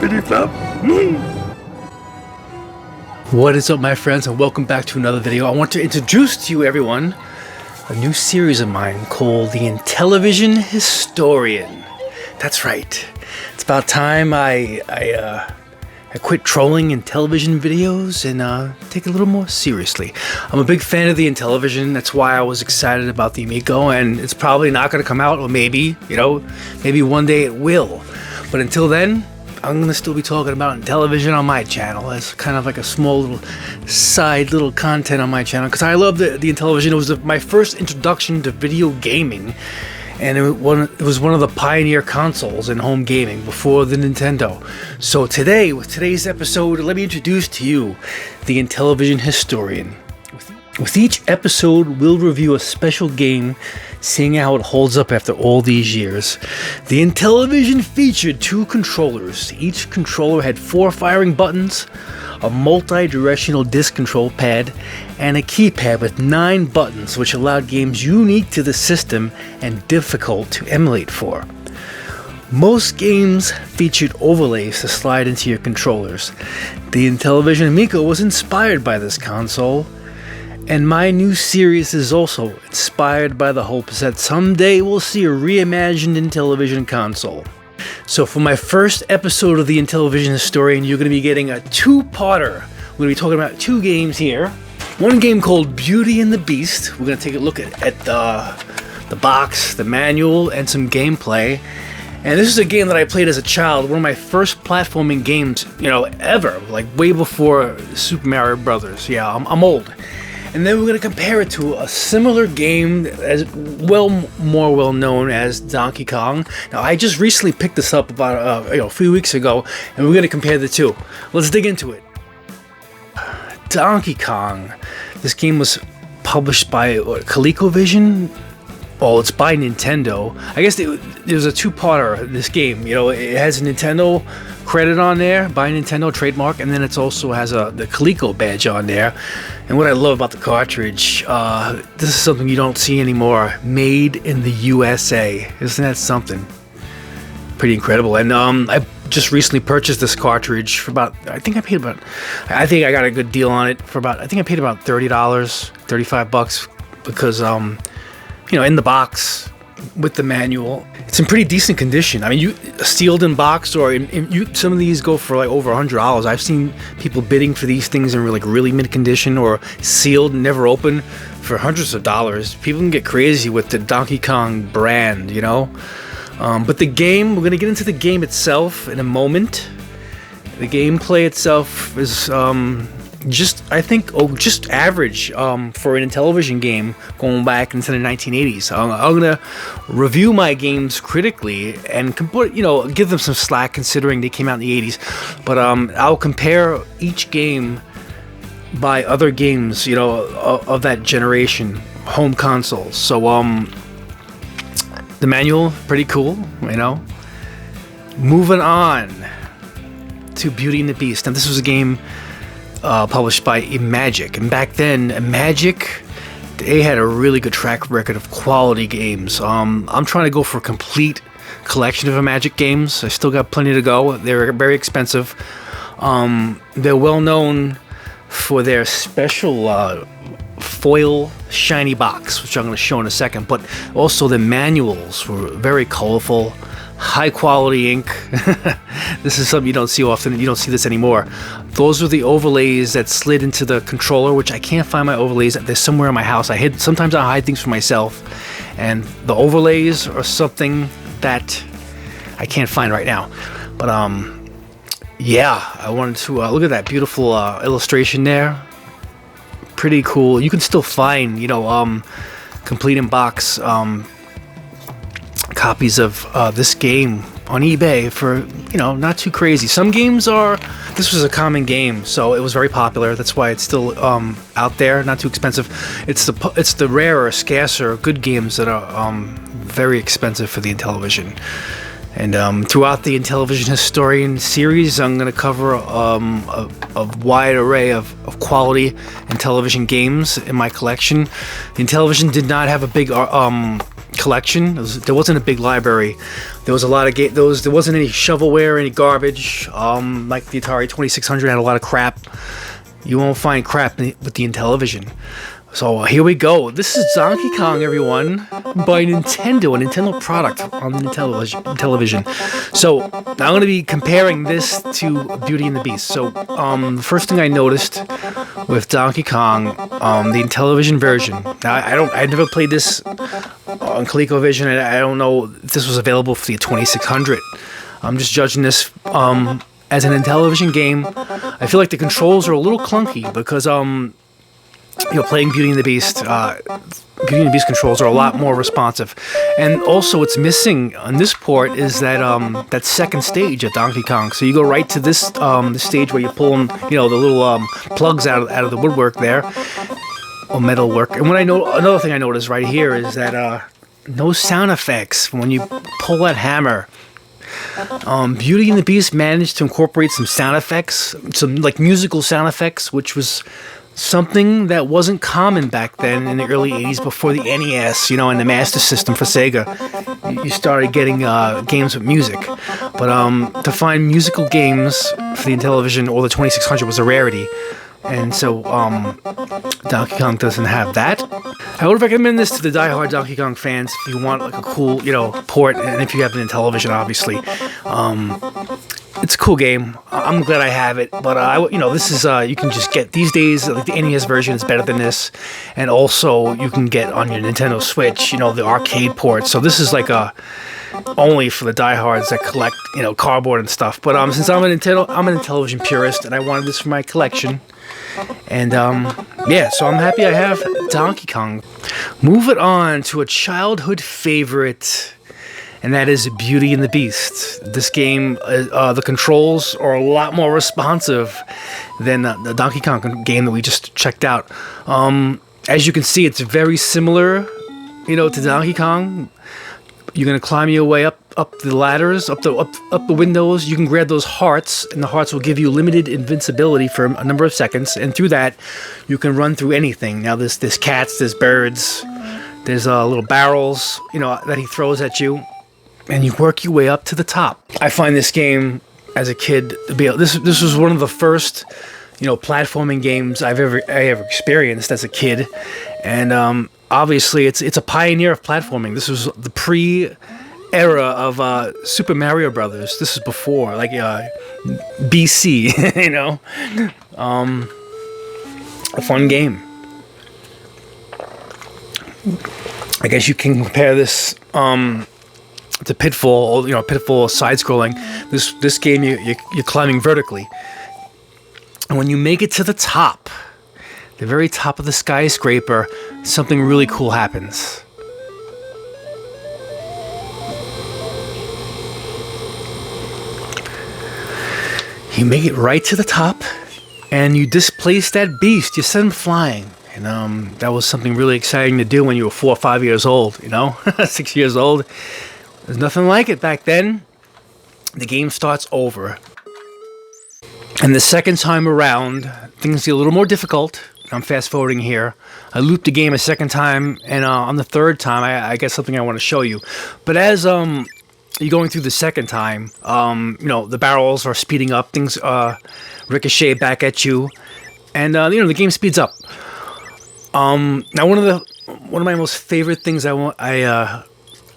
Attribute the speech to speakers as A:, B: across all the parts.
A: flippity flop. What is up, my friends, and welcome back to another video. I want to introduce to you, everyone, a new series of mine called the Intellivision Historian. That's right. It's about time I quit trolling Intellivision videos and take it a little more seriously. I'm a big fan of the Intellivision. That's why I was excited about the Amico, and it's probably not going to come out, or maybe, maybe one day it will. But until then, I'm going to still be talking about Intellivision on my channel as kind of like a small little side little content on my channel, because I love the Intellivision. It was my first introduction to video gaming, and it was one of the pioneer consoles in home gaming before the Nintendo. So today, with today's episode, let me introduce to you the Intellivision Historian. With each episode, we'll review a special game, seeing how it holds up after all these years. The Intellivision featured 2 controllers. Each controller had 4 firing buttons, a multi-directional disc control pad, and a keypad with 9 buttons, which allowed games unique to the system and difficult to emulate for. Most games featured overlays to slide into your controllers. The Intellivision Amico was inspired by this console, and my new series is also inspired by the hopes that someday we'll see a reimagined Intellivision console. So for my first episode of the Intellivision Historian, you're going to be getting a 2-parter. We're going to be talking about 2 games here. One game called Beauty and the Beast. We're going to take a look at the box, the manual, and some gameplay. And this is a game that I played as a child, one of my first platforming games, ever, like way before Super Mario Brothers. Yeah, I'm old. And then we're going to compare it to a similar game as more well known as Donkey Kong. Now, I just recently picked this up about a few weeks ago, and we're going to compare the 2. Let's dig into it. Donkey Kong. This game was published by ColecoVision. Well, it's by Nintendo. I guess there's a 2-parter in this game. It has a Nintendo credit on there, by Nintendo trademark, and then it also has the Coleco badge on there. And what I love about the cartridge, this is something you don't see anymore. Made in the USA. Isn't that something? Pretty incredible. And I just recently purchased this cartridge for about, I think I got a good deal on it for about, I think I paid about $30, $35, because in the box with the manual, it's in pretty decent condition. I mean, sealed in box, or some of these go for like over $100. I've seen people bidding for these things in like really mint condition or sealed, never open, for hundreds of dollars. People can get crazy with the Donkey Kong brand, But the game, we're gonna get into the game itself in a moment. The gameplay itself is just average for an Intellivision game going back into the 1980s. I'm gonna review my games critically and give them some slack considering they came out in the 80s. But I'll compare each game by other games of that generation, home consoles. So the manual, pretty cool. Moving on to Beauty and the Beast. Now, this was a game published by Imagic, and back then Imagic, they had a really good track record of quality games. I'm trying to go for a complete collection of Imagic games. I still got plenty to go. They're very expensive. They're well known for their special foil shiny box, which I'm going to show in a second, but also the manuals were very colorful, high quality ink. This is something you don't see often. You don't see this anymore. Those were the overlays that slid into the controller, which I can't find my overlays. They're somewhere in my house. Sometimes I hide things from myself, and the overlays are something that I can't find right now. But yeah, I wanted to look at that beautiful illustration there. Pretty cool. You can still find complete in box copies of this game on eBay for not too crazy. Some games this was a common game, so it was very popular. That's why it's still out there, not too expensive. It's the rarer, scarcer good games that are very expensive for the Intellivision. And throughout the Intellivision Historian series, I'm going to cover a wide array of quality Intellivision games in my collection. The Intellivision did not have a big collection. There wasn't a big library. There was a lot of there wasn't any shovelware, any garbage. Like the Atari 2600 had a lot of crap. You won't find crap with the Intellivision. So here we go. This is Donkey Kong, everyone, by Nintendo, a Nintendo product on the Intellivision. So I'm going to be comparing this to Beauty and the Beast. So the first thing I noticed with Donkey Kong, the Intellivision version. Now I never played this on ColecoVision, and I don't know if this was available for the 2600. I'm just judging this as an Intellivision game. I feel like the controls are a little clunky because playing Beauty and the Beast, Beauty and the Beast controls are a lot more responsive, and also what's missing on this port is that second stage of Donkey Kong. So you go right to this stage where you pull them, the little plugs out of the woodwork there, or metal work. And another thing I noticed right here is that no sound effects when you pull that hammer. Beauty and the Beast managed to incorporate some sound effects, some like musical sound effects, which was something that wasn't common back then in the early 80s before the NES, and the Master System for Sega. You started getting games with music. But to find musical games for the Intellivision or the 2600 was a rarity. And so Donkey Kong doesn't have that. I would recommend this to the die-hard Donkey Kong fans if you want like a cool, port, and if you have an Intellivision, obviously. It's a cool game. I'm glad I have it, but this is you can just get these days. Like the NES version is better than this, and also you can get on your Nintendo Switch, the arcade port. So this is like only for the diehards that collect, cardboard and stuff. But since I'm an Intellivision purist, and I wanted this for my collection, and so I'm happy I have Donkey Kong. Move it on to a childhood favorite. And that is Beauty and the Beast. This game, the controls are a lot more responsive than the Donkey Kong game that we just checked out. As you can see, it's very similar, to Donkey Kong. You're gonna climb your way up the ladders, up the windows. You can grab those hearts, and the hearts will give you limited invincibility for a number of seconds. And through that, you can run through anything. Now, there's cats, there's birds, there's little barrels, that he throws at you. And you work your way up to the top. I find this game as a kid to be this was one of the first, platforming games I ever experienced as a kid, and obviously it's a pioneer of platforming. This was the pre-era of Super Mario Brothers. This is before, like BC, a fun game. I guess you can compare this. To Pitfall, Pitfall side-scrolling. This game, you're climbing vertically, and when you make it to the top, the very top of the skyscraper, something really cool happens. You make it right to the top, and you displace that beast. You send him flying. And that was something really exciting to do when you were 4 or 5 years old. 6 years old. There's nothing like it back then. The game starts over. And the second time around, things get a little more difficult. I'm fast forwarding here. I looped the game a second time, and on the third time, I got something I want to show you. But as you're going through the second time, the barrels are speeding up. Things ricochet back at you, and the game speeds up. Now one of my most favorite things I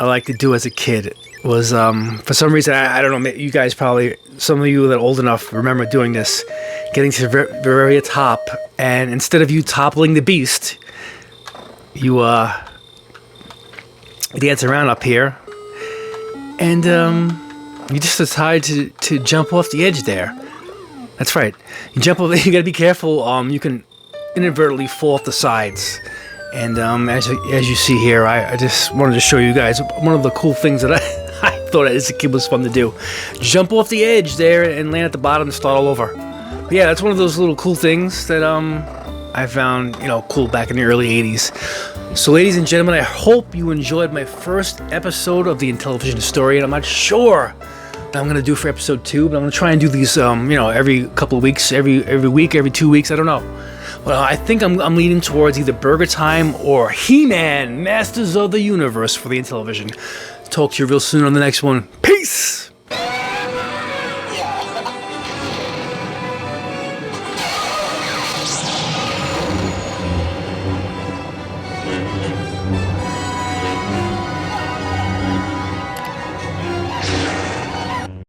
A: like to do as a kid was, for some reason, I don't know, you guys probably, some of you that are old enough remember doing this, getting to the very top, and instead of you toppling the beast, you dance around up here, and you just decide to jump off the edge there. That's right. You jump over, you gotta be careful, you can inadvertently fall off the sides. And as you see here, I just wanted to show you guys one of the cool things that I thought as a kid was fun to do. Jump off the edge there and land at the bottom and start all over. But yeah, that's one of those little cool things that I found cool back in the early 80s. So ladies and gentlemen, I hope you enjoyed my first episode of the Intellivision Historian. I'm not sure what I'm going to do for episode 2, but I'm going to try and do these every couple of weeks, every week, every 2 weeks, I don't know. Well, I think I'm leaning towards either Burger Time or He-Man, Masters of the Universe for the Intellivision. Talk to you real soon on the next one. Peace!